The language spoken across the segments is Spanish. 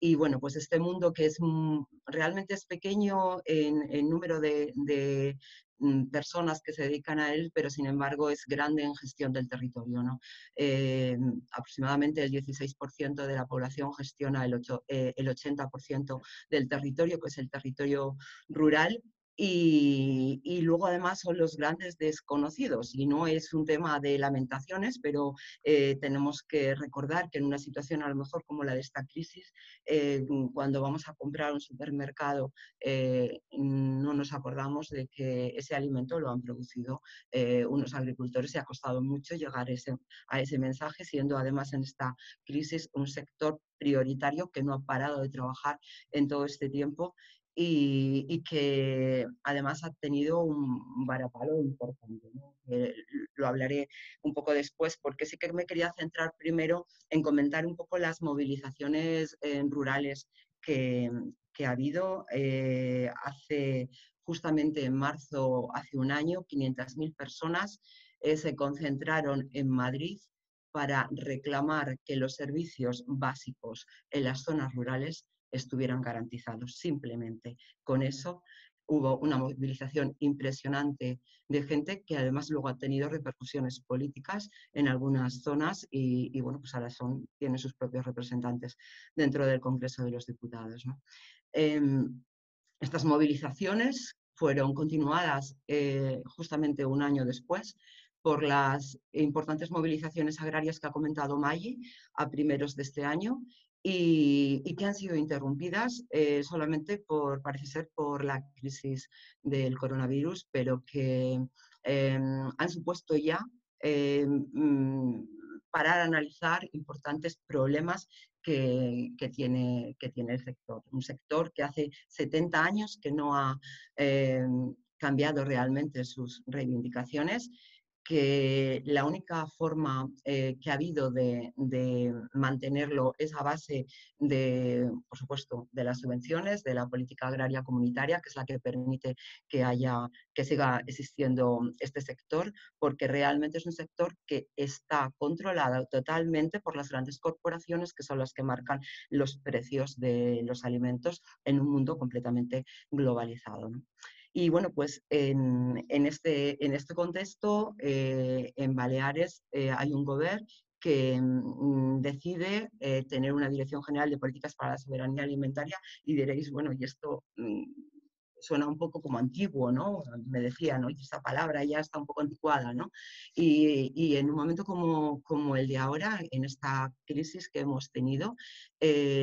Y bueno, pues este mundo que es realmente es pequeño en número de personas que se dedican a él, pero sin embargo es grande en gestión del territorio, ¿no? Aproximadamente el 16% de la población gestiona el 80% del territorio, que es el territorio rural. Y luego además son los grandes desconocidos y no es un tema de lamentaciones, pero tenemos que recordar que en una situación a lo mejor como la de esta crisis, cuando vamos a comprar un supermercado no nos acordamos de que ese alimento lo han producido unos agricultores y ha costado mucho llegar a ese mensaje, siendo además en esta crisis un sector prioritario que no ha parado de trabajar en todo este tiempo y que además ha tenido un varapalo importante, ¿no? Lo hablaré un poco después, porque sí que me quería centrar primero en comentar un poco las movilizaciones rurales que ha habido. Hace justamente en marzo, hace un año, 500.000 personas se concentraron en Madrid para reclamar que los servicios básicos en las zonas rurales estuvieran garantizados. Simplemente con eso hubo una movilización impresionante de gente que además luego ha tenido repercusiones políticas en algunas zonas y bueno, pues ahora tienen sus propios representantes dentro del Congreso de los Diputados, ¿no? Estas movilizaciones fueron continuadas justamente un año después por las importantes movilizaciones agrarias que ha comentado Maggi a primeros de este año y que han sido interrumpidas solamente parece ser por la crisis del coronavirus, pero que han supuesto ya parar a analizar importantes problemas que tiene el sector. Un sector que hace 70 años que no ha cambiado realmente sus reivindicaciones, que la única forma que ha habido de mantenerlo es a base de, por supuesto, de las subvenciones, de la política agraria comunitaria, que es la que permite que siga existiendo este sector, porque realmente es un sector que está controlado totalmente por las grandes corporaciones, que son las que marcan los precios de los alimentos en un mundo completamente globalizado, ¿no? Y bueno, pues en este contexto, en Baleares hay un gobierno que decide tener una Dirección General de Políticas para la Soberanía Alimentaria y diréis, bueno, y esto suena un poco como antiguo, ¿no? Me decía, ¿no? Y esa palabra ya está un poco anticuada, ¿no? Y en un momento como el de ahora, en esta crisis que hemos tenido,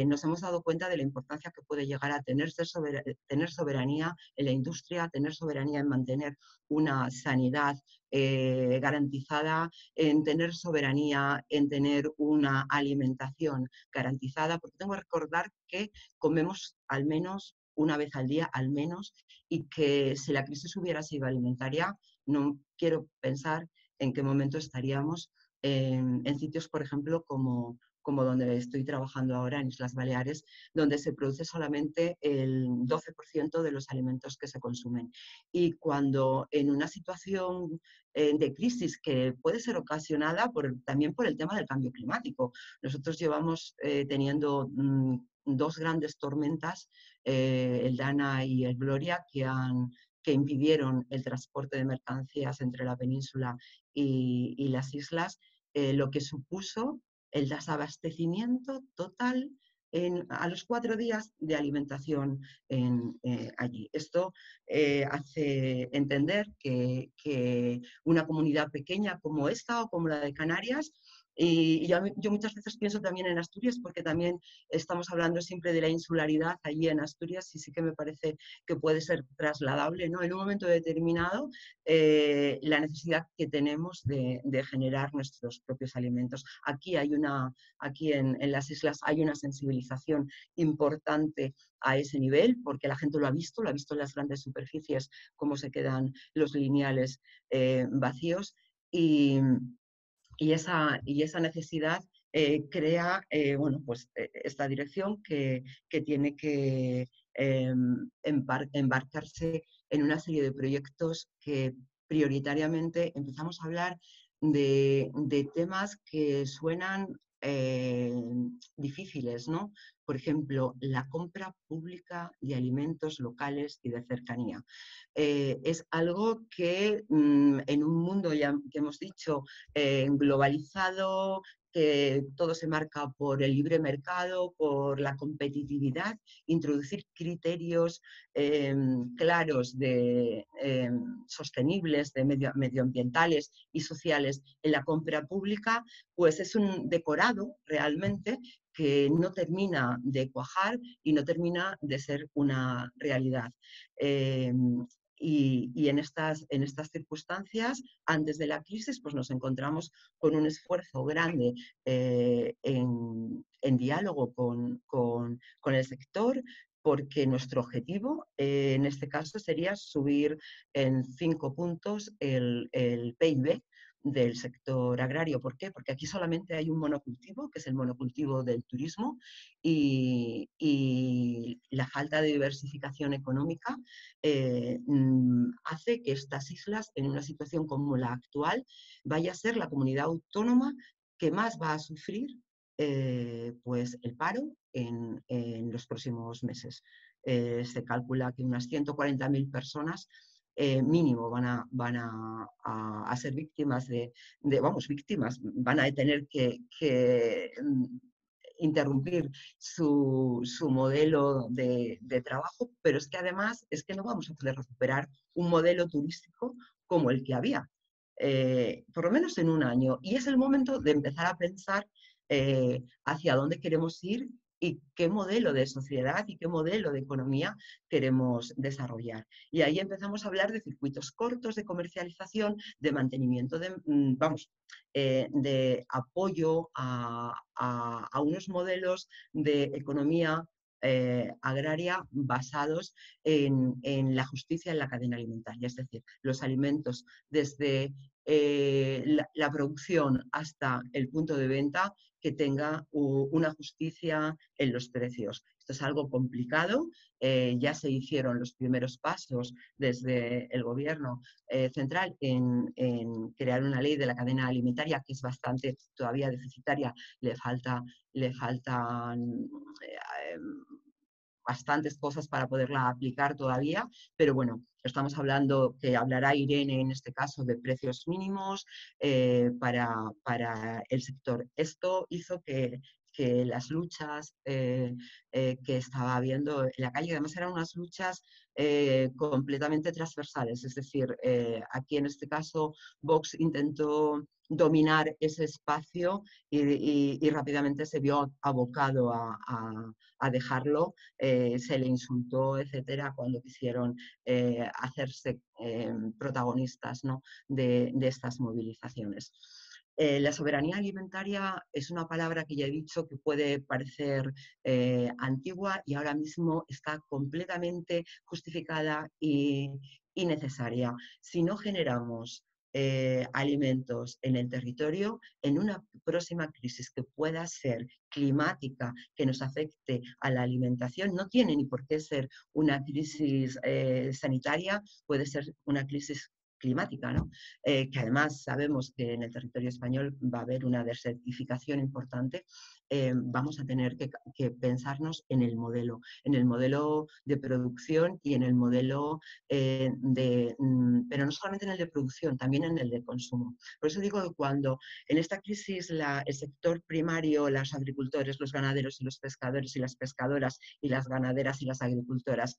nos hemos dado cuenta de la importancia que puede llegar a tener soberanía en la industria, tener soberanía en mantener una sanidad garantizada, en tener soberanía, en tener una alimentación garantizada, porque tengo que recordar que comemos al menos una vez al día, al menos, y que si la crisis hubiera sido alimentaria, no quiero pensar en qué momento estaríamos en sitios, por ejemplo, como donde estoy trabajando ahora, en Islas Baleares, donde se produce solamente el 12% de los alimentos que se consumen. Y cuando en una situación de crisis que puede ser ocasionada también por el tema del cambio climático, nosotros llevamos teniendo dos grandes tormentas, el Dana y el Gloria, que impidieron el transporte de mercancías entre la península y las islas, lo que supuso el desabastecimiento total a los 4 días de alimentación allí. Esto hace entender que una comunidad pequeña como esta o como la de Canarias, y yo muchas veces pienso también en Asturias, porque también estamos hablando siempre de la insularidad allí en Asturias, y sí que me parece que puede ser trasladable, ¿no? En un momento determinado, la necesidad que tenemos de generar nuestros propios alimentos. Aquí en las islas hay una sensibilización importante a ese nivel, porque la gente lo ha visto en las grandes superficies, cómo se quedan los lineales vacíos, y esa necesidad crea bueno, pues, esta dirección que tiene que embarcarse en una serie de proyectos que prioritariamente empezamos a hablar de temas que suenan difíciles, ¿no? por ejemplo, la compra pública de alimentos locales y de cercanía. Es algo que en un mundo, ya que hemos dicho, globalizado, que todo se marca por el libre mercado, por la competitividad, introducir criterios claros sostenibles, medioambientales y sociales en la compra pública, pues es un decorado realmente que no termina de cuajar y no termina de ser una realidad. Y en estas circunstancias, antes de la crisis, pues nos encontramos con un esfuerzo grande en diálogo con el sector, porque nuestro objetivo en este caso sería subir en 5 puntos el PIB del sector agrario. ¿Por qué? Porque aquí solamente hay un monocultivo, que es el monocultivo del turismo, y la falta de diversificación económica hace que estas islas, en una situación como la actual, vaya a ser la comunidad autónoma que más va a sufrir pues el paro en los próximos meses. Se calcula que unas 140.000 personas mínimo van a ser víctimas víctimas, van a tener que interrumpir su modelo de trabajo, pero es que además es que no vamos a poder recuperar un modelo turístico como el que había, por lo menos en un año. Y es el momento de empezar a pensar hacia dónde queremos ir y qué modelo de sociedad y qué modelo de economía queremos desarrollar. Y ahí empezamos a hablar de circuitos cortos de comercialización, de mantenimiento, de apoyo a unos modelos de economía agraria basados en la justicia en la cadena alimentaria, es decir, los alimentos desde la producción hasta el punto de venta que tenga una justicia en los precios. Esto es algo complicado, ya se hicieron los primeros pasos desde el gobierno central en crear una ley de la cadena alimentaria que es bastante todavía deficitaria, le faltan bastantes cosas para poderla aplicar todavía, pero bueno, estamos hablando, que hablará Irene en este caso, de precios mínimos para el sector. Esto hizo que las luchas que estaba habiendo en la calle, además eran unas luchas completamente transversales, es decir, aquí en este caso Vox intentó dominar ese espacio y rápidamente se vio abocado a dejarlo, se le insultó, etcétera, cuando quisieron hacerse protagonistas, ¿no?, de estas movilizaciones. La soberanía alimentaria es una palabra que ya he dicho que puede parecer antigua y ahora mismo está completamente justificada y necesaria. Si no generamos alimentos en el territorio, en una próxima crisis que pueda ser climática, que nos afecte a la alimentación, no tiene ni por qué ser una crisis sanitaria, puede ser una crisis climática, ¿no? Que además sabemos que en el territorio español va a haber una desertificación importante, vamos a tener que pensarnos en el modelo de producción y en el modelo pero no solamente en el de producción, también en el de consumo. Por eso digo que cuando en esta crisis el sector primario, los agricultores, los ganaderos y los pescadores y las pescadoras y las ganaderas y las agricultoras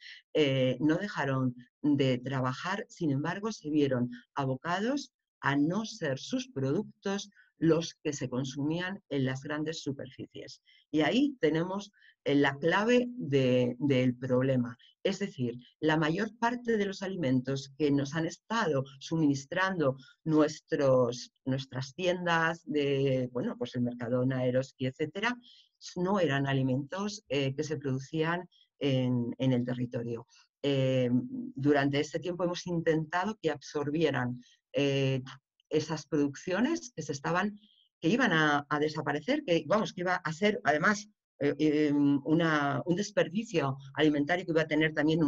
no dejaron de trabajar, sin embargo, se vieron abocados a no ser sus productos los que se consumían en las grandes superficies. Y ahí tenemos la clave del problema. Es decir, la mayor parte de los alimentos que nos han estado suministrando nuestras tiendas de, bueno, pues el Mercadona, Eroski, etcétera, no eran alimentos que se producían en el territorio. Durante este tiempo hemos intentado que absorbieran esas producciones que iban a desaparecer, que iba a ser además un desperdicio alimentario, que iba a tener también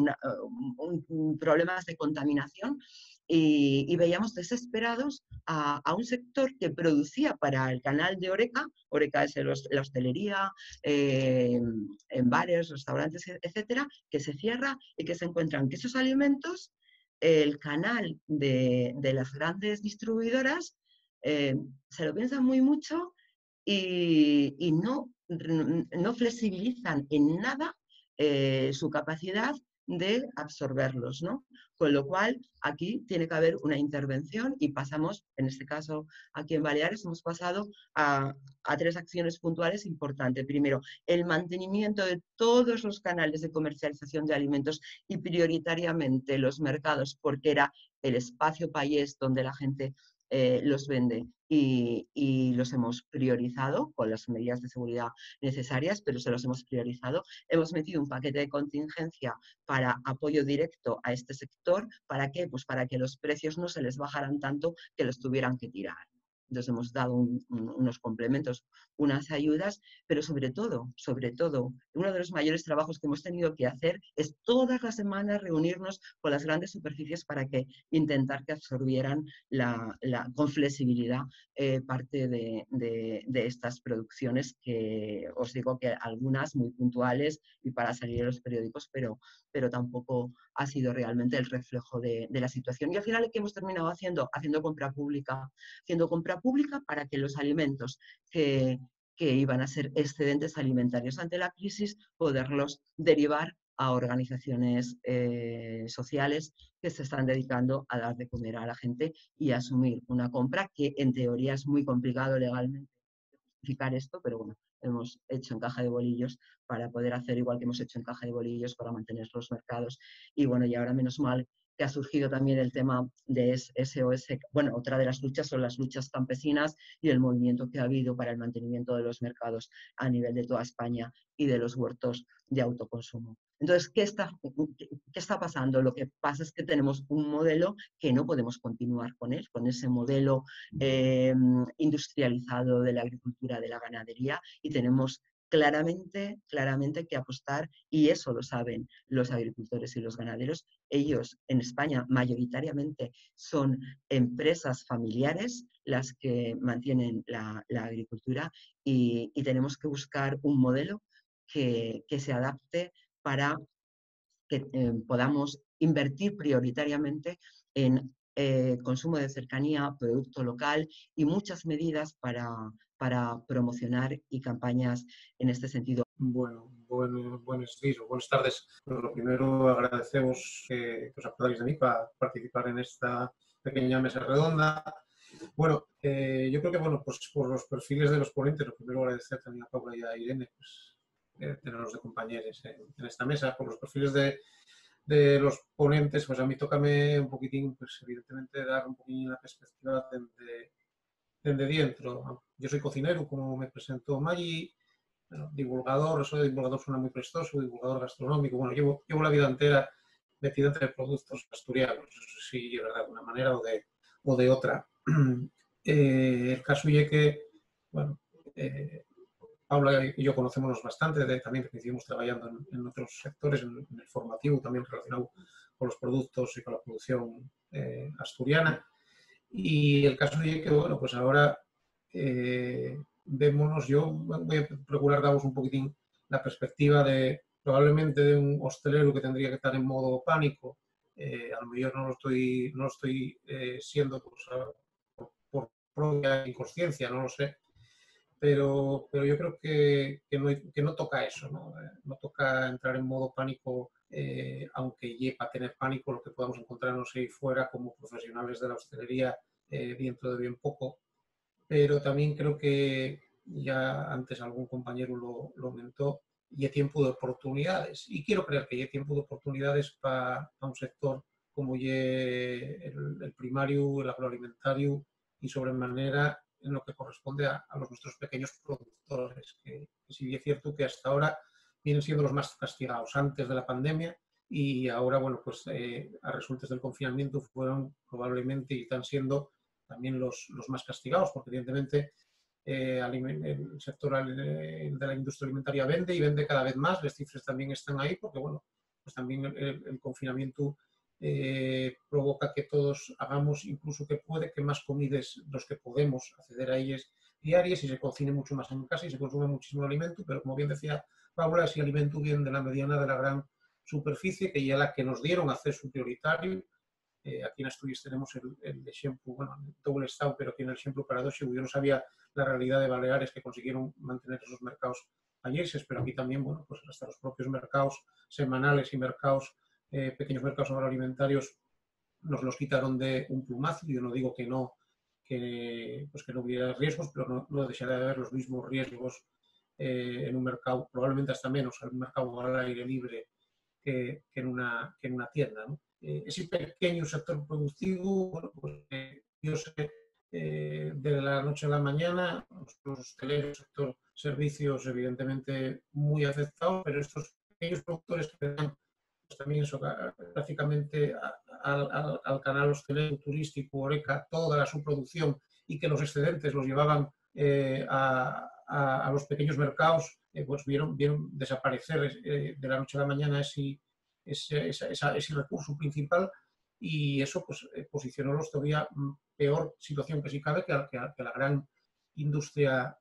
problemas de contaminación, y veíamos desesperados a un sector que producía para el canal de Horeca. Horeca es la hostelería, en bares, restaurantes, etcétera, que se cierra y que se encuentran que esos alimentos, el canal de las grandes distribuidoras, se lo piensan muy mucho y no flexibilizan en nada su capacidad de absorberlos, ¿no? Con lo cual, aquí tiene que haber una intervención y pasamos, en este caso, aquí en Baleares, hemos pasado a 3 acciones puntuales importantes. Primero, el mantenimiento de todos los canales de comercialización de alimentos y prioritariamente los mercados, porque era el espacio país donde la gente los vende y los hemos priorizado con las medidas de seguridad necesarias, pero se los hemos priorizado. Hemos metido un paquete de contingencia para apoyo directo a este sector. ¿Para qué? Pues para que los precios no se les bajaran tanto que los tuvieran que tirar. Entonces hemos dado unos complementos, unas ayudas, pero sobre todo, uno de los mayores trabajos que hemos tenido que hacer es todas las semanas reunirnos con las grandes superficies para que intentar que absorbieran con flexibilidad parte de estas producciones, que os digo que algunas muy puntuales y para salir en los periódicos, pero tampoco ha sido realmente el reflejo de la situación. Y al final, ¿qué hemos terminado haciendo? Haciendo compra pública para que los alimentos que iban a ser excedentes alimentarios ante la crisis, poderlos derivar a organizaciones sociales que se están dedicando a dar de comer a la gente y a asumir una compra que en teoría es muy complicado legalmente justificar esto, pero bueno, hemos hecho en caja de bolillos para poder hacer igual que hemos hecho en caja de bolillos para mantener los mercados. Y bueno, y ahora menos mal que ha surgido también el tema de SOS. Bueno, otra de las luchas son las luchas campesinas y el movimiento que ha habido para el mantenimiento de los mercados a nivel de toda España y de los huertos de autoconsumo. Entonces, ¿qué está pasando? Lo que pasa es que tenemos un modelo que no podemos continuar con él, con ese modelo industrializado de la agricultura, de la ganadería, y tenemos claramente que apostar, y eso lo saben los agricultores y los ganaderos. Ellos en España mayoritariamente son empresas familiares las que mantienen la agricultura y tenemos que buscar un modelo que se adapte para que podamos invertir prioritariamente en consumo de cercanía, producto local y muchas medidas para promocionar y campañas en este sentido. Bueno, buenos días o buenas tardes. Pues lo primero, agradecemos que os acordáis de mí para participar en esta pequeña mesa redonda. Bueno, yo creo que bueno, pues por los perfiles de los ponentes, lo primero agradecer también a Paula y a Irene, pues, tenerlos de compañeros en esta mesa. Por los perfiles de los ponentes, pues a mí tócame un poquitín, pues evidentemente dar un poquitín la perspectiva desde dentro. Yo soy cocinero, como me presentó Maggi. Bueno, divulgador, eso de divulgador suena muy prestoso, divulgador gastronómico. Bueno, llevo la vida entera metido entre productos asturianos, eso sí, es verdad, de una manera o de otra. El caso es que, bueno, Paula y yo conocemos bastante, también coincidimos trabajando en otros sectores, en el formativo, también relacionado con los productos y con la producción asturiana. Y el caso es que, bueno, pues ahora vémonos, yo voy a procurar daros un poquitín la perspectiva de probablemente de un hostelero que tendría que estar en modo pánico. A lo mejor no lo estoy siendo pues, por propia inconsciencia, no lo sé, pero yo creo que no toca eso, ¿no? No toca entrar en modo pánico, aunque lleva a tener pánico lo que podamos encontrarnos ahí fuera como profesionales de la hostelería dentro de bien poco. Pero también creo que ya antes algún compañero lo comentó, y hay tiempo de oportunidades. Y quiero creer que hay tiempo de oportunidades para un sector como el primario, el agroalimentario y sobremanera en lo que corresponde a nuestros pequeños productores, que sí es cierto que hasta ahora vienen siendo los más castigados antes de la pandemia y ahora, bueno, pues a resultas del confinamiento fueron probablemente y están siendo también los más castigados, porque evidentemente el sector de la industria alimentaria vende y vende cada vez más, las cifras también están ahí, porque bueno, pues también el confinamiento provoca que todos hagamos, incluso que puede que más comidas los que podemos acceder a ellas diarias y se cocine mucho más en casa y se consume muchísimo alimento, pero como bien decía Paula, ese alimento viene de la mediana de la gran superficie, que ya la que nos dieron acceso prioritario. Aquí en Asturias tenemos el ejemplo, bueno, en todo el estado, pero tiene el ejemplo paradójico. Yo no sabía la realidad de Baleares, que consiguieron mantener esos mercados ayeses, pero aquí también, bueno, pues hasta los propios mercados semanales y mercados, pequeños mercados agroalimentarios, nos los quitaron de un plumazo. Yo no digo que no, pues que no hubiera riesgos, pero no dejará de haber los mismos riesgos en un mercado, probablemente hasta menos, en un mercado al aire libre que en una tienda, ¿no? Ese pequeño sector productivo, bueno, pues yo sé de la noche a la mañana, los hosteleros, el sector servicios, evidentemente muy afectados, pero estos pequeños productores que dan pues, también eso, prácticamente al canal hostelero, turístico, Horeca, toda su producción y que los excedentes los llevaban a los pequeños mercados, pues vieron desaparecer de la noche a la mañana ese recurso principal y eso pues, posicionólos todavía peor situación que si cabe que la gran industria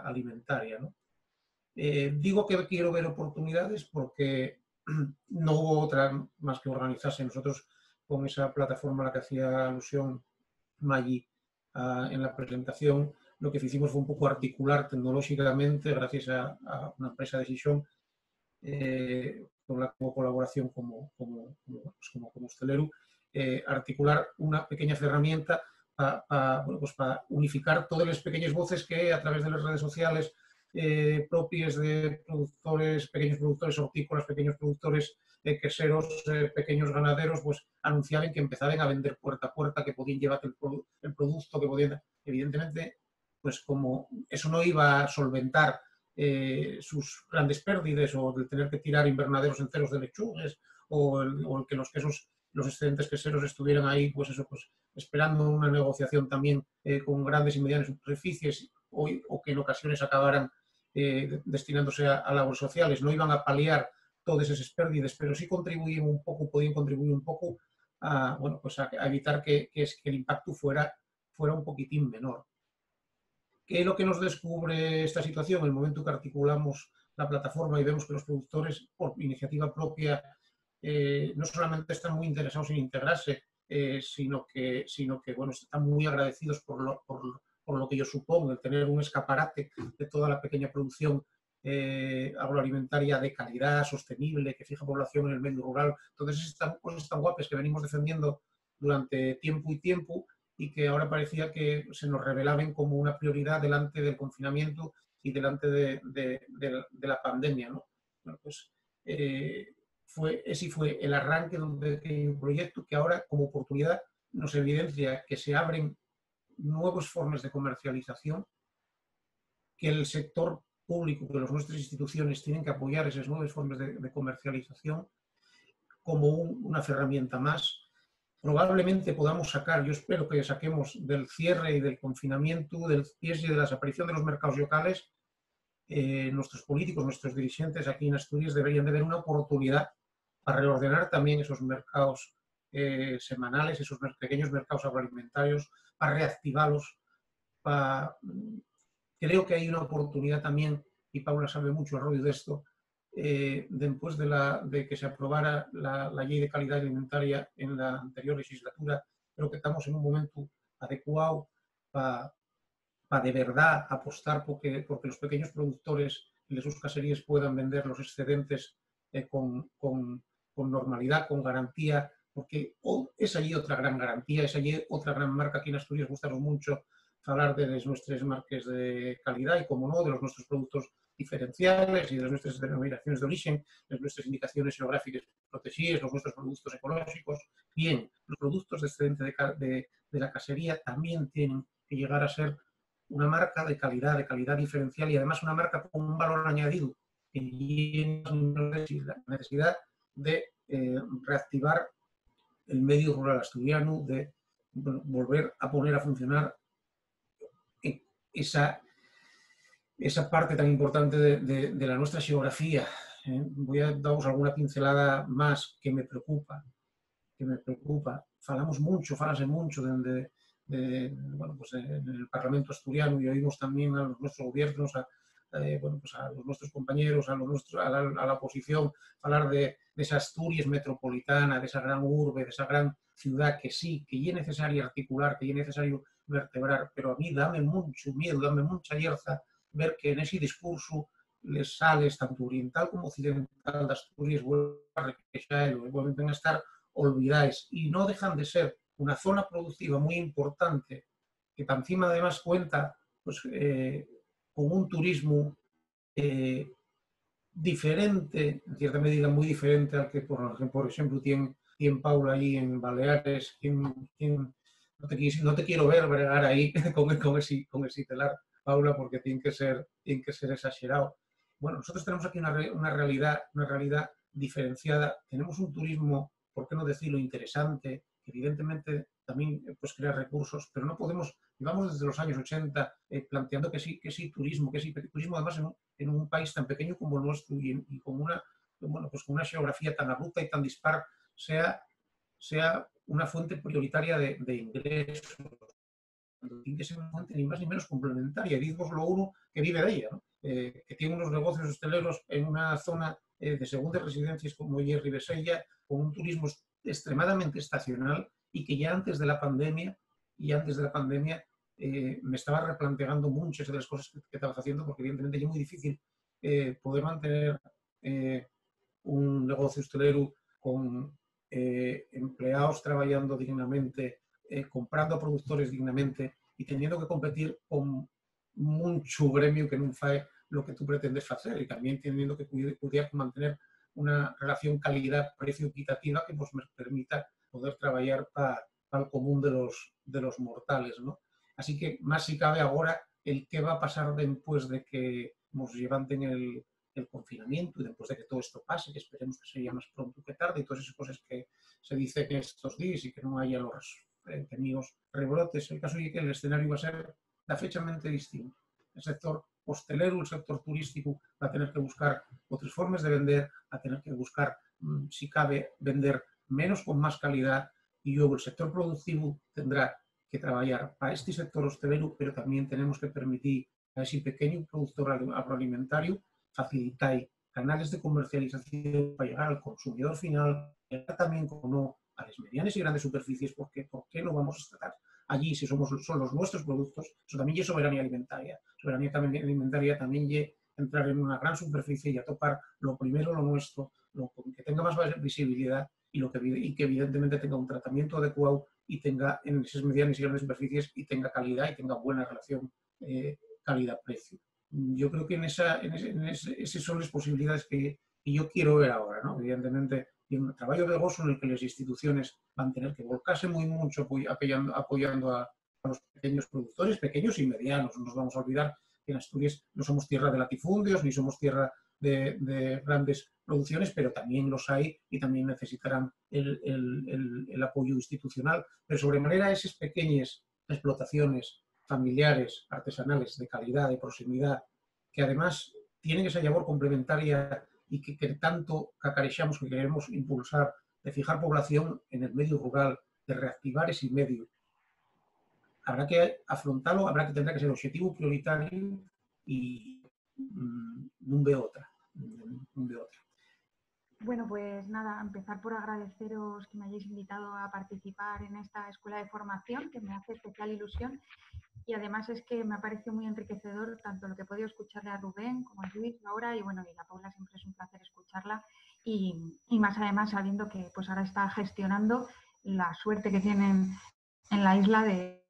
alimentaria, ¿no? Digo que quiero ver oportunidades porque no hubo otra más que organizarse. Nosotros con esa plataforma a la que hacía alusión Maggi en la presentación, lo que hicimos fue un poco articular tecnológicamente, gracias a una empresa de Xixón, con la colaboración como hostelero, articular una pequeña herramienta para unificar todas las pequeñas voces que a través de las redes sociales propias de productores, pequeños productores hortícolas, pequeños productores queseros, pequeños ganaderos, pues anunciaban que empezaban a vender puerta a puerta, que podían llevar el producto, que podían... Evidentemente, pues como eso no iba a solventar sus grandes pérdidas o de tener que tirar invernaderos enteros de lechugas o el que los quesos, los excedentes queseros estuvieran ahí, pues eso, pues esperando una negociación también con grandes y medianas superficies o que en ocasiones acabaran destinándose a labores sociales, no iban a paliar todas esas pérdidas, pero sí contribuían un poco, podían contribuir un poco a, bueno, pues a evitar que el impacto fuera un poquitín menor. ¿Qué es lo que nos descubre esta situación? En el momento que articulamos la plataforma y vemos que los productores, por iniciativa propia, no solamente están muy interesados en integrarse, sino que bueno, están muy agradecidos por lo que ello supone, el tener un escaparate de toda la pequeña producción agroalimentaria de calidad, sostenible, que fija población en el medio rural. Entonces, estas cosas tan guapas que venimos defendiendo durante tiempo y tiempo y que ahora parecía que se nos revelaban como una prioridad delante del confinamiento y delante de la pandemia, ¿no? Bueno, pues ese fue el arranque de un pequeño proyecto que ahora, como oportunidad, nos evidencia que se abren nuevas formas de comercialización, que el sector público, que las nuestras instituciones tienen que apoyar esas nuevas formas de comercialización como una herramienta más. Probablemente podamos sacar, yo espero que saquemos del cierre y del confinamiento, del cierre y de la desaparición de los mercados locales, nuestros políticos, nuestros dirigentes aquí en Asturias deberían de ver una oportunidad para reordenar también esos mercados semanales, esos pequeños mercados agroalimentarios, para reactivarlos. Creo que hay una oportunidad también, y Paula sabe mucho el rollo de esto, después de que se aprobara la ley de calidad alimentaria en la anterior legislatura, creo que estamos en un momento adecuado para de verdad apostar porque los pequeños productores de sus caserías puedan vender los excedentes con normalidad, con garantía, porque es allí otra gran garantía, es allí otra gran marca. Aquí en Asturias gustanos mucho hablar de nuestras marcas de calidad y, como no, de los nuestros productos diferenciales y de nuestras denominaciones de origen, de nuestras indicaciones geográficas protegidas, los nuestros productos ecológicos. Bien, los productos de excedente de la casería también tienen que llegar a ser una marca de calidad diferencial y además una marca con un valor añadido que tiene la necesidad de reactivar el medio rural asturiano, de volver a poner a funcionar esa parte tan importante de la nuestra geografía. Voy a daros alguna pincelada más que me preocupa. que me preocupa. Falase mucho bueno, pues en el Parlamento asturiano, y oímos también a los nuestros gobiernos, bueno, pues a los nuestros compañeros, a la oposición, hablar de esa Asturias metropolitana, de esa gran urbe, de esa gran ciudad que sí, que es necesario articular, que es necesario vertebrar, pero a mí dame mucho miedo, dame mucha yerza ver que en ese discurso les sales, tanto oriental como occidental de Asturias, vuelven a estar olvidáis, y no dejan de ser una zona productiva muy importante, que encima además cuenta pues, con un turismo diferente, en cierta medida muy diferente al que, por ejemplo, tiene Paula ahí en Baleares. No te quiero ver bregar ahí con ese telar, Paula, porque tiene que ser exagerado. Bueno, nosotros tenemos aquí una realidad diferenciada. Tenemos un turismo, por qué no decirlo, interesante, que evidentemente también pues, crea recursos, pero no podemos, llevamos desde los años 80 planteando que sí turismo, además en un país tan pequeño como el nuestro y con pues con una geografía tan abrupta y tan dispar, sea una fuente prioritaria de ingresos. Tiene que ser una fuente ni más ni menos complementaria. Y digo lo uno que vive de ella, ¿no? Que tiene unos negocios hosteleros en una zona de segundas residencias como Ribesella, con un turismo extremadamente estacional, y que ya antes de la pandemia me estaba replanteando muchas de las cosas que estaba haciendo, porque evidentemente es muy difícil poder mantener un negocio hostelero con empleados trabajando dignamente, comprando a productores dignamente y teniendo que competir con mucho gremio que no hace lo que tú pretendes hacer, y también teniendo que cuidar mantener una relación calidad-precio equitativa que nos permita poder trabajar para el común de los mortales, ¿no? Así que, más si cabe ahora, el qué va a pasar después de que nos levanten el confinamiento y después de que todo esto pase, que esperemos que sea más pronto que tarde, y todas esas cosas que se dice que estos días y que no haya los temidos rebrotes. El caso es que el escenario va a ser fechamente distinto. El sector hostelero, el sector turístico va a tener que buscar otras formas de vender, va a tener que buscar, si cabe, vender menos con más calidad, y luego el sector productivo tendrá que trabajar para este sector hostelero, pero también tenemos que permitir a ese pequeño productor agroalimentario facilitar canales de comercialización para llegar al consumidor final, llegar también, como no, a las medianas y grandes superficies, porque ¿por qué no vamos a estar allí si son los nuestros productos? Eso también es soberanía alimentaria. Soberanía alimentaria también es entrar en una gran superficie y a topar lo primero, lo nuestro, que tenga más visibilidad y que evidentemente tenga un tratamiento adecuado y tenga en esas medianas y grandes superficies y tenga calidad y tenga buena relación calidad-precio. Yo creo que esas son las posibilidades que yo quiero ver ahora, ¿no? Evidentemente, y un trabajo de gozo en el que las instituciones van a tener que volcarse muy mucho apoyando a los pequeños productores, pequeños y medianos. No nos vamos a olvidar que en Asturias no somos tierra de latifundios ni somos tierra de grandes producciones, pero también los hay y también necesitarán el apoyo institucional. Pero sobremanera esas pequeñas explotaciones familiares, artesanales, de calidad, de proximidad, que además tienen esa labor complementaria y que tanto cacarechamos, que queremos impulsar, de fijar población en el medio rural, de reactivar ese medio. Habrá que afrontarlo, tendrá que ser objetivo prioritario y no veo otra. Bueno, pues nada, empezar por agradeceros que me hayáis invitado a participar en esta escuela de formación, que me hace especial ilusión, y además es que me ha parecido muy enriquecedor tanto lo que he podido escucharle a Rubén como a Luis ahora, y bueno, y a Paula siempre es un placer escucharla, y más además sabiendo que pues ahora está gestionando la suerte que tienen en la isla de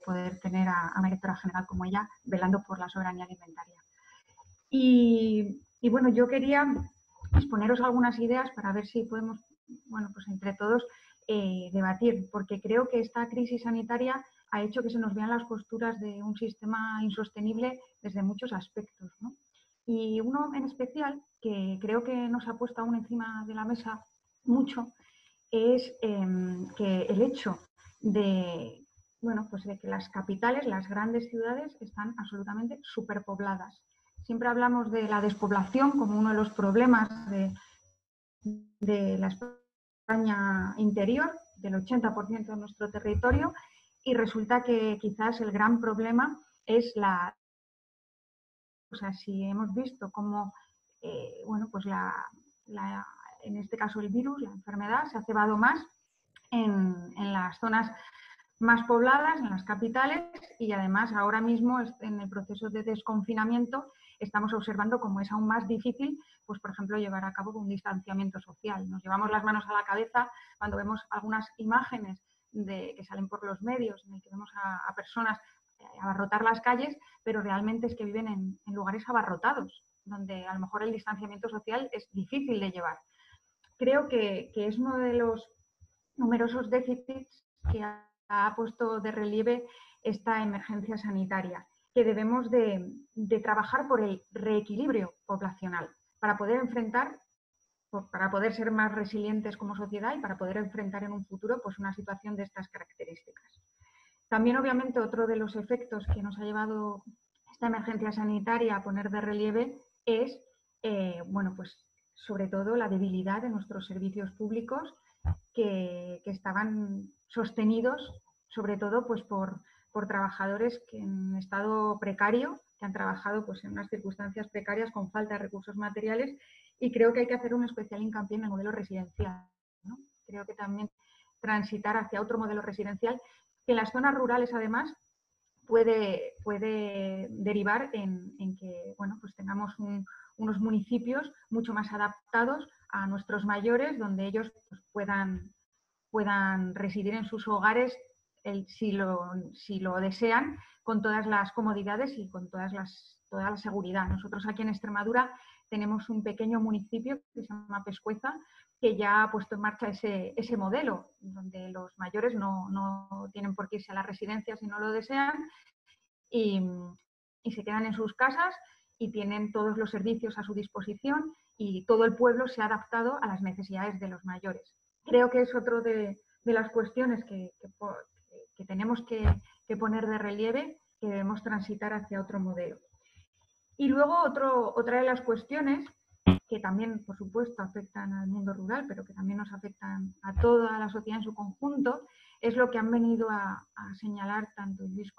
poder tener a una directora general como ella velando por la soberanía alimentaria. Y bueno, yo quería exponeros algunas ideas para ver si podemos, bueno, pues entre todos debatir, porque creo que esta crisis sanitaria ha hecho que se nos vean las costuras de un sistema insostenible desde muchos aspectos, ¿no? Y uno en especial, que creo que nos ha puesto aún encima de la mesa mucho, es que el hecho de, bueno, pues de que las capitales, las grandes ciudades, están absolutamente superpobladas. Siempre hablamos de la despoblación como uno de los problemas de la España interior, del 80% de nuestro territorio, y resulta que quizás el gran problema es si hemos visto cómo, bueno, pues en este caso el virus, la enfermedad, se ha cebado más en las zonas más pobladas, en las capitales, y además ahora mismo en el proceso de desconfinamiento estamos observando cómo es aún más difícil, pues por ejemplo, llevar a cabo un distanciamiento social. Nos llevamos las manos a la cabeza cuando vemos algunas imágenes que salen por los medios, en el que vemos a personas abarrotar las calles, pero realmente es que viven en lugares abarrotados, donde a lo mejor el distanciamiento social es difícil de llevar. Creo que es uno de los numerosos déficits que ha puesto de relieve esta emergencia sanitaria, que debemos de trabajar por el reequilibrio poblacional para poder ser más resilientes como sociedad y para poder enfrentar en un futuro pues una situación de estas características. También, obviamente, otro de los efectos que nos ha llevado esta emergencia sanitaria a poner de relieve es, bueno, pues sobre todo la debilidad de nuestros servicios públicos que estaban sostenidos sobre todo pues por trabajadores que en estado precario, que han trabajado pues en unas circunstancias precarias con falta de recursos materiales, y creo que hay que hacer un especial hincapié en el modelo residencial, ¿no? Creo que también transitar hacia otro modelo residencial que en las zonas rurales además puede derivar en que bueno, pues tengamos unos municipios mucho más adaptados a nuestros mayores, donde ellos pues, puedan residir en sus hogares si lo desean, con todas las comodidades y con toda la seguridad. Nosotros aquí en Extremadura tenemos un pequeño municipio que se llama Pescueza, que ya ha puesto en marcha ese modelo, donde los mayores no tienen por qué irse a las residencias si no lo desean, y se quedan en sus casas y tienen todos los servicios a su disposición, y todo el pueblo se ha adaptado a las necesidades de los mayores. Creo que es otro de las cuestiones que tenemos que poner de relieve, que debemos transitar hacia otro modelo. Y luego otra de las cuestiones que también, por supuesto, afectan al mundo rural, pero que también nos afectan a toda la sociedad en su conjunto, es lo que han venido a señalar tanto Luis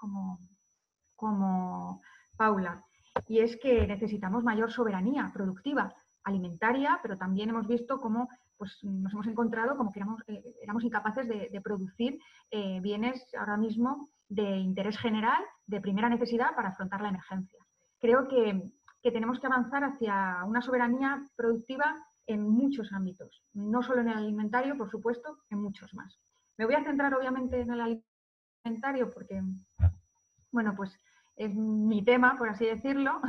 como Paula, y es que necesitamos mayor soberanía productiva, alimentaria, pero también hemos visto cómo pues, nos hemos encontrado como que éramos incapaces de producir bienes ahora mismo de interés general, de primera necesidad para afrontar la emergencia. Creo que tenemos que avanzar hacia una soberanía productiva en muchos ámbitos, no solo en el alimentario, por supuesto, en muchos más. Me voy a centrar obviamente en el alimentario porque, bueno, pues es mi tema, por así decirlo,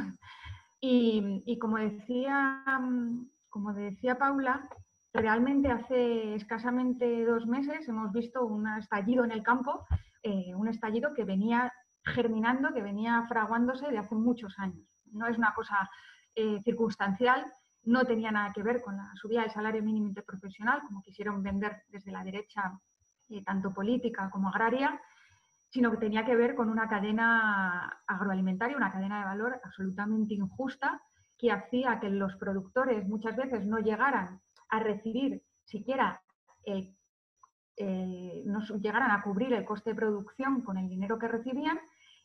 y como decía Paula, realmente hace escasamente 2 meses hemos visto un estallido en el campo, un estallido que venía germinando, que venía fraguándose de hace muchos años. No es una cosa circunstancial, no tenía nada que ver con la subida del salario mínimo interprofesional, como quisieron vender desde la derecha, tanto política como agraria, sino que tenía que ver con una cadena agroalimentaria, una cadena de valor absolutamente injusta, que hacía que los productores muchas veces no llegaran a recibir siquiera no llegaran a cubrir el coste de producción con el dinero que recibían,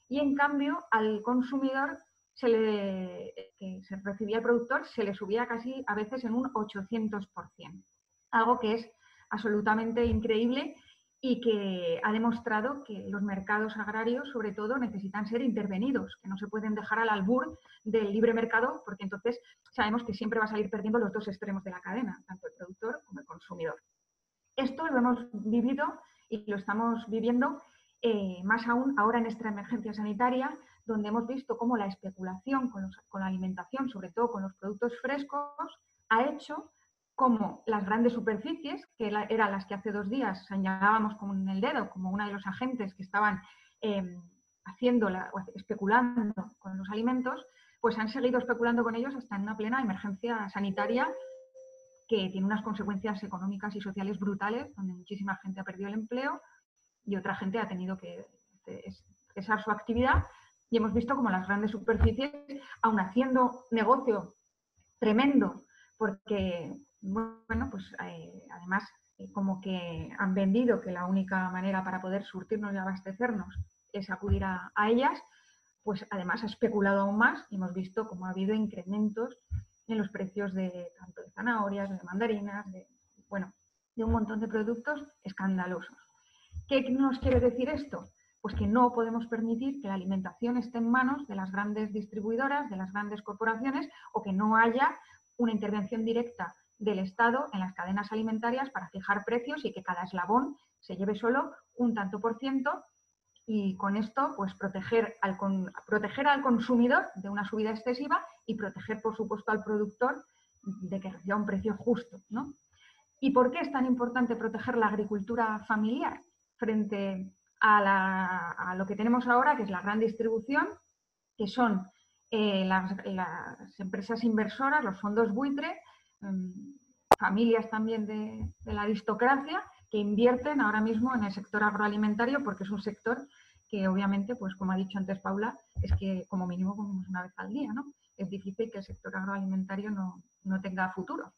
y en cambio al consumidor que se recibía el productor se le subía casi a veces en un 800%, algo que es absolutamente increíble y que ha demostrado que los mercados agrarios, sobre todo, necesitan ser intervenidos, que no se pueden dejar al albur del libre mercado, porque entonces sabemos que siempre va a salir perdiendo los dos extremos de la cadena, tanto el productor como el consumidor. Esto lo hemos vivido y lo estamos viviendo más aún ahora en esta emergencia sanitaria, donde hemos visto cómo la especulación con la alimentación, sobre todo con los productos frescos, ha hecho como las grandes superficies, que eran las que hace 2 días señalábamos con el dedo como uno de los agentes que estaban especulando con los alimentos, pues han seguido especulando con ellos hasta en una plena emergencia sanitaria que tiene unas consecuencias económicas y sociales brutales, donde muchísima gente ha perdido el empleo y otra gente ha tenido que cesar su actividad, y hemos visto como las grandes superficies, aun haciendo negocio tremendo, porque bueno, pues además como que han vendido que la única manera para poder surtirnos y abastecernos es acudir a ellas, pues además ha especulado aún más y hemos visto cómo ha habido incrementos en los precios de tanto de zanahorias, de mandarinas, de un montón de productos escandalosos. ¿Qué nos quiere decir esto? Pues que no podemos permitir que la alimentación esté en manos de las grandes distribuidoras, de las grandes corporaciones, o que no haya una intervención directa del Estado en las cadenas alimentarias para fijar precios y que cada eslabón se lleve solo un tanto por ciento, y con esto pues proteger al consumidor de una subida excesiva y proteger, por supuesto, al productor de que reciba un precio justo, ¿no? ¿Y por qué es tan importante proteger la agricultura familiar frente a lo que tenemos ahora, que es la gran distribución, que son las empresas inversoras, los fondos buitre, familias también de la aristocracia, que invierten ahora mismo en el sector agroalimentario, porque es un sector que obviamente, pues como ha dicho antes Paula, es que como mínimo comemos una vez al día, ¿no? Es difícil que el sector agroalimentario no tenga futuro.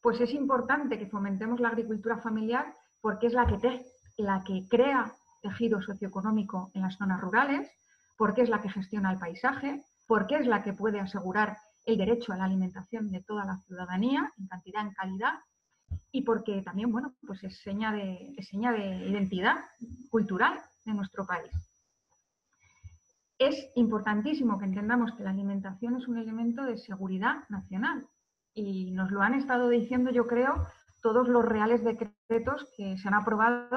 Pues es importante que fomentemos la agricultura familiar porque es la que crea tejido socioeconómico en las zonas rurales, porque es la que gestiona el paisaje, porque es la que puede asegurar el derecho a la alimentación de toda la ciudadanía en cantidad, en calidad, y porque también, bueno, pues es seña de identidad cultural de nuestro país. Es importantísimo que entendamos que la alimentación es un elemento de seguridad nacional y nos lo han estado diciendo, yo creo, todos los reales decretos que se han aprobado,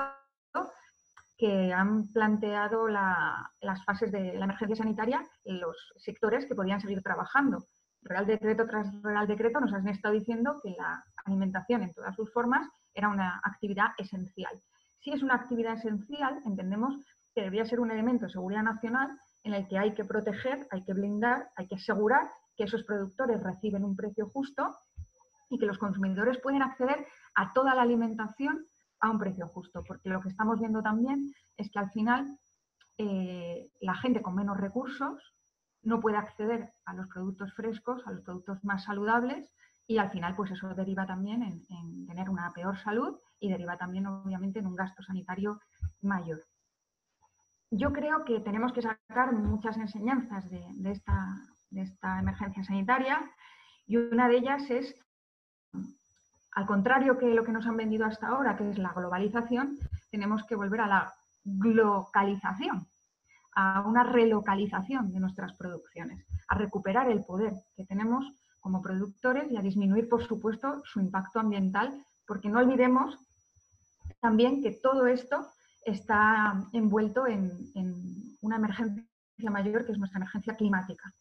que han planteado las fases de la emergencia sanitaria en los sectores que podían seguir trabajando. Real decreto tras Real decreto nos han estado diciendo que la alimentación en todas sus formas era una actividad esencial. Si es una actividad esencial, entendemos que debería ser un elemento de seguridad nacional en el que hay que proteger, hay que blindar, hay que asegurar que esos productores reciben un precio justo y que los consumidores pueden acceder a toda la alimentación a un precio justo, porque lo que estamos viendo también es que al final la gente con menos recursos no puede acceder a los productos frescos, a los productos más saludables, y al final pues eso deriva también en tener una peor salud y deriva también obviamente en un gasto sanitario mayor. Yo creo que tenemos que sacar muchas enseñanzas de esta emergencia sanitaria, y una de ellas es, al contrario que lo que nos han vendido hasta ahora, que es la globalización, tenemos que volver a la glocalización, a una relocalización de nuestras producciones, a recuperar el poder que tenemos como productores y a disminuir, por supuesto, su impacto ambiental, porque no olvidemos también que todo esto está envuelto en una emergencia mayor, que es nuestra emergencia climática.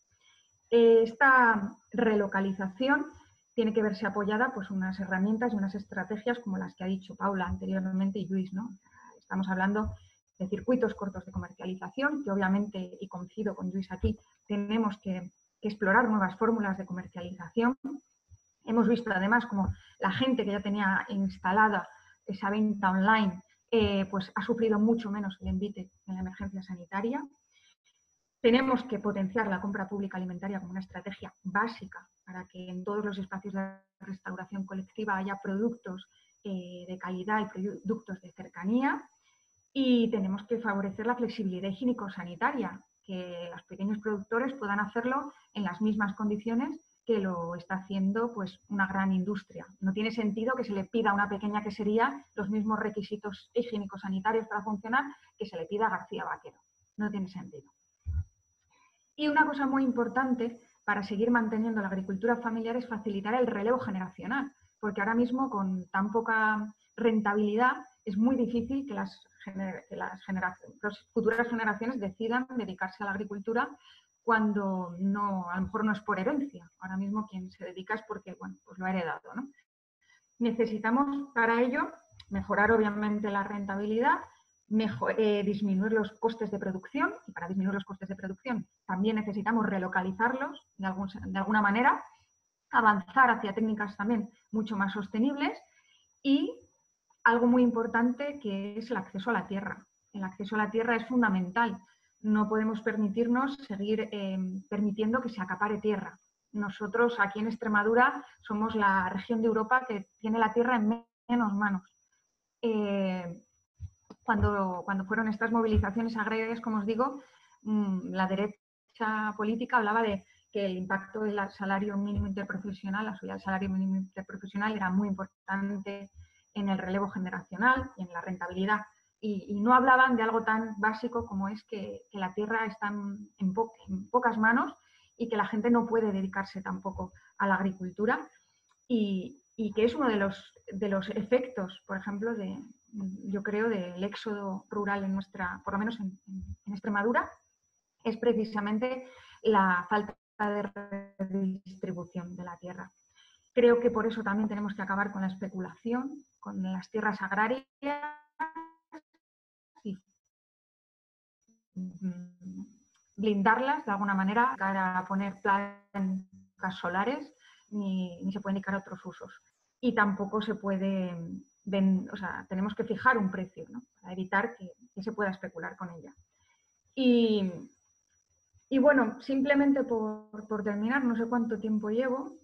Esta relocalización tiene que verse apoyada pues unas herramientas y unas estrategias como las que ha dicho Paula anteriormente y Luis, ¿no? Estamos hablando de circuitos cortos de comercialización, que obviamente, y coincido con Luis aquí, tenemos que explorar nuevas fórmulas de comercialización. Hemos visto además como la gente que ya tenía instalada esa venta online pues ha sufrido mucho menos el envite en la emergencia sanitaria. Tenemos que potenciar la compra pública alimentaria como una estrategia básica para que en todos los espacios de restauración colectiva haya productos de calidad y productos de cercanía. Y tenemos que favorecer la flexibilidad higiénico-sanitaria, que los pequeños productores puedan hacerlo en las mismas condiciones que lo está haciendo pues, una gran industria. No tiene sentido que se le pida a una pequeña quesería los mismos requisitos higiénico-sanitarios para funcionar que se le pida a García Vaquero. No tiene sentido. Y una cosa muy importante para seguir manteniendo la agricultura familiar es facilitar el relevo generacional, porque ahora mismo con tan poca rentabilidad es muy difícil que las futuras generaciones decidan dedicarse a la agricultura cuando a lo mejor no es por herencia. Ahora mismo quien se dedica es porque bueno, pues lo ha heredado, ¿no? Necesitamos para ello mejorar obviamente la rentabilidad, disminuir los costes de producción, y para disminuir los costes de producción también necesitamos relocalizarlos de alguna manera, avanzar hacia técnicas también mucho más sostenibles y algo muy importante que es el acceso a la tierra. El acceso a la tierra es fundamental. No podemos permitirnos seguir permitiendo que se acapare tierra. Nosotros aquí en Extremadura somos la región de Europa que tiene la tierra en menos manos. Cuando fueron estas movilizaciones agrarias, como os digo, la derecha política hablaba de que el impacto del salario mínimo interprofesional, la subida del salario mínimo interprofesional, era muy importante en el relevo generacional y en la rentabilidad. Y no hablaban de algo tan básico como es que la tierra está en pocas manos y que la gente no puede dedicarse tampoco a la agricultura y que es uno de los efectos, por ejemplo, yo creo, del éxodo rural en nuestra, por lo menos en Extremadura, es precisamente la falta de redistribución de la tierra. Creo que por eso también tenemos que acabar con la especulación, con las tierras agrarias y blindarlas de alguna manera para poner placas solares ni se pueden dedicar a otros usos. Y tampoco se puede, tenemos que fijar un precio, ¿no? Para evitar que se pueda especular con ella. Y bueno, simplemente por terminar, no sé cuánto tiempo llevo.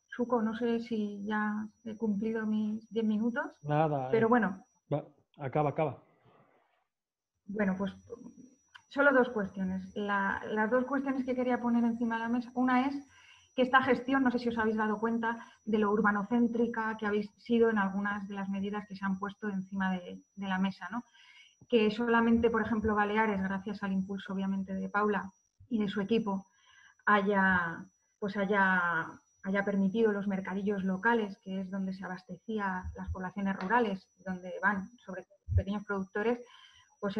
Suco, no sé si ya he cumplido mis 10 minutos. Nada. Pero bueno. Acaba. Bueno, pues solo dos cuestiones. Las dos cuestiones que quería poner encima de la mesa, una es que esta gestión, no sé si os habéis dado cuenta de lo urbanocéntrica que habéis sido en algunas de las medidas que se han puesto encima de la mesa, ¿no? Que solamente, por ejemplo, Baleares, gracias al impulso obviamente de Paula y de su equipo, haya permitido los mercadillos locales, que es donde se abastecía las poblaciones rurales, donde van sobre pequeños productores, pues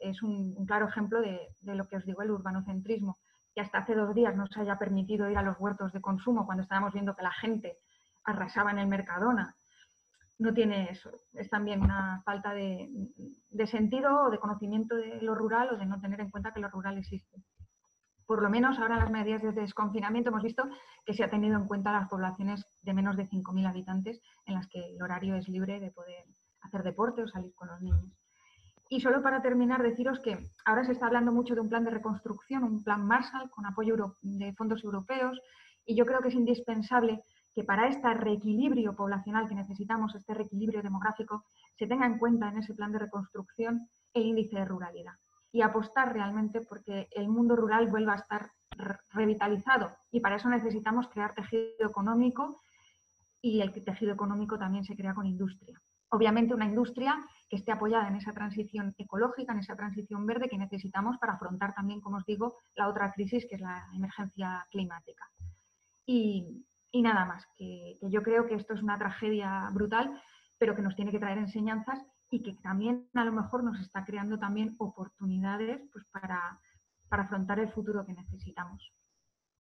es un claro ejemplo de lo que os digo, el urbanocentrismo, que hasta hace 2 días no se haya permitido ir a los huertos de consumo cuando estábamos viendo que la gente arrasaba en el Mercadona. No tiene eso. Es también una falta de sentido o de conocimiento de lo rural o de no tener en cuenta que lo rural existe. Por lo menos ahora en las medidas de desconfinamiento hemos visto que se ha tenido en cuenta las poblaciones de menos de 5.000 habitantes en las que el horario es libre de poder hacer deporte o salir con los niños. Y solo para terminar, deciros que ahora se está hablando mucho de un plan de reconstrucción, un plan Marshall con apoyo de fondos europeos, y yo creo que es indispensable que para este reequilibrio poblacional que necesitamos, este reequilibrio demográfico, se tenga en cuenta en ese plan de reconstrucción el índice de ruralidad y apostar realmente porque el mundo rural vuelva a estar revitalizado, y para eso necesitamos crear tejido económico, y el tejido económico también se crea con industria. Obviamente una industria que esté apoyada en esa transición ecológica, en esa transición verde que necesitamos para afrontar también, como os digo, la otra crisis que es la emergencia climática. Y nada más, que yo creo que esto es una tragedia brutal, pero que nos tiene que traer enseñanzas y que también a lo mejor nos está creando también oportunidades pues, para afrontar el futuro que necesitamos.